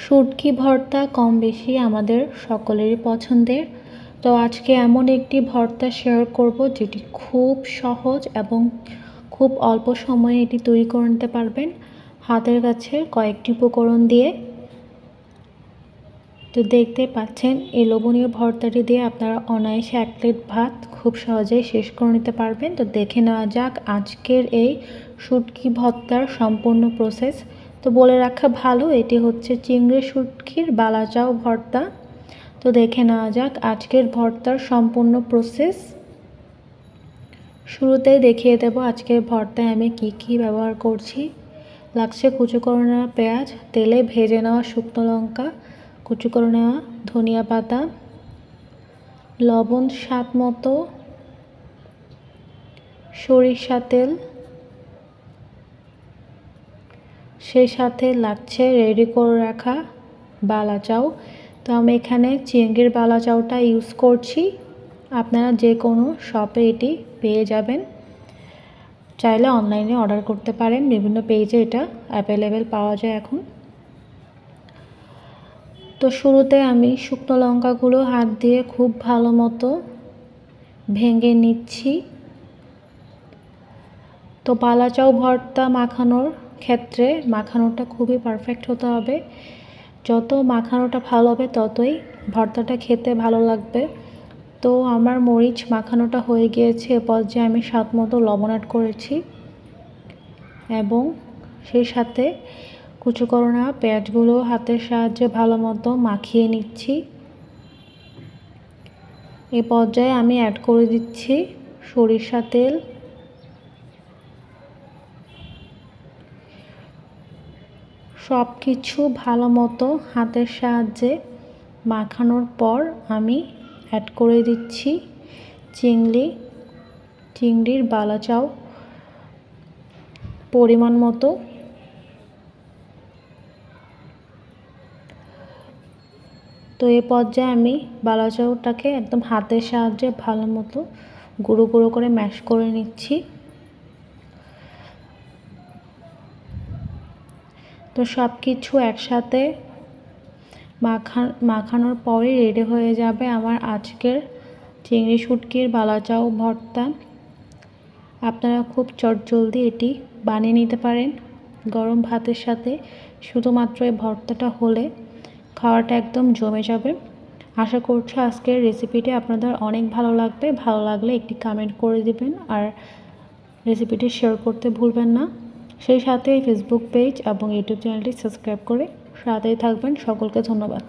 শুটকি ভর্তা কম বেশি আমাদের সকলেরই পছন্দের। তো আজকে এমন একটি ভর্তা শেয়ার করব যেটি খুব সহজ এবং খুব অল্প সময়ে এটি তৈরি করে নিতে পারবেন হাতের কাছে কয়েকটি উপকরণ দিয়ে। তো দেখতে পাচ্ছেন এই লোভনীয় ভর্তাটি দিয়ে আপনারা অনায়াসে 1 প্লেট ভাত খুব সহজেই শেষ করে নিতে পারবেন। তো দেখে নেওয়া যাক আজকের এই শুটকি ভর্তার সম্পূর্ণ প্রসেস। তো বলে রাখা ভালো, এটি হচ্ছে চিংড়ি শুটকির বালাচাও ভর্তা। তো দেখে নেওয়া যাক আজকের ভর্তার সম্পূর্ণ প্রসেস। শুরুতেই দেখিয়ে দেব আজকের ভর্তায় আমি কি ব্যবহার করছি। লাগছে কুচো করে নেওয়া পেঁয়াজ, তেলে ভেজে নেওয়া শুকনো লঙ্কা, কুচো করে নেওয়া ধনিয়া পাতা, লবণ স্বাদ মতো, সরিষা তেল, সেই সাথে লাগছে রেডি করে রাখা বালাচাও। তো আমি এখানে চিংড়ির বালাচাওটা ইউজ করছি। আপনারা যে কোনো শপে এটি পেয়ে যাবেন, চাইলে অনলাইনে অর্ডার করতে পারেন, বিভিন্ন পেজে এটা অ্যাভেলেবেল পাওয়া যায় এখন। তো শুরুতে আমি শুকনো লঙ্কাগুলো হাত দিয়ে খুব ভালো মতো ভেঙে নিচ্ছি। তো বালাচাও ভর্তা মাখানোর ক্ষেত্রে মাখানোটা খুবই পারফেক্ট হতে হবে। যত মাখানোটা ভালো হবে ততই ভর্তাটা খেতে ভালো লাগবে। তো আমার মরিচ মাখানোটা হয়ে গিয়েছে, এ পর্যায়ে আমি স্বাদ মতো লবণ অ্যাড করেছি এবং সেই সাথে কুচো করে নেওয়া পেঁয়াজগুলো হাতের সাহায্যে ভালো মতো মাখিয়ে নিচ্ছি। এ পর্যায়ে আমি অ্যাড করে দিচ্ছি সরিষা তেল, সব কিছু ভালো মতো হাতের সাহায্যে মাখানোর পর আমি অ্যাড করে দিচ্ছি চিংড়ির বালাচাও পরিমাণ মতো। তো এই পর্যায়ে আমি বালাচাওটাকে একদম হাতের সাহায্যে ভালো মতো গুঁড়ো গুঁড়ো করে ম্যাশ করে নিচ্ছি। তো সব কিছু একসাথে মাখানোর পরে রেডি হয়ে যাবে আমার আজকের চিংড়ি শুটকির বালাচাও ভর্তা। আপনারা খুব চটজলদি এটি বানিয়ে নিতে পারেন গরম ভাতের সাথে। শুধুমাত্র এই ভর্তাটা হলে খাওয়াটা একদম জমে যাবে। আশা করছি আজকের রেসিপিটি আপনাদের অনেক ভালো লাগবে। ভালো লাগলে একটি কমেন্ট করে দিবেন আর রেসিপিটি শেয়ার করতে ভুলবেন না। সেই সাথে ফেসবুক পেজ এবং ইউটিউব চ্যানেলটি সাবস্ক্রাইব করে সাথেই থাকবেন। সকলকে ধন্যবাদ।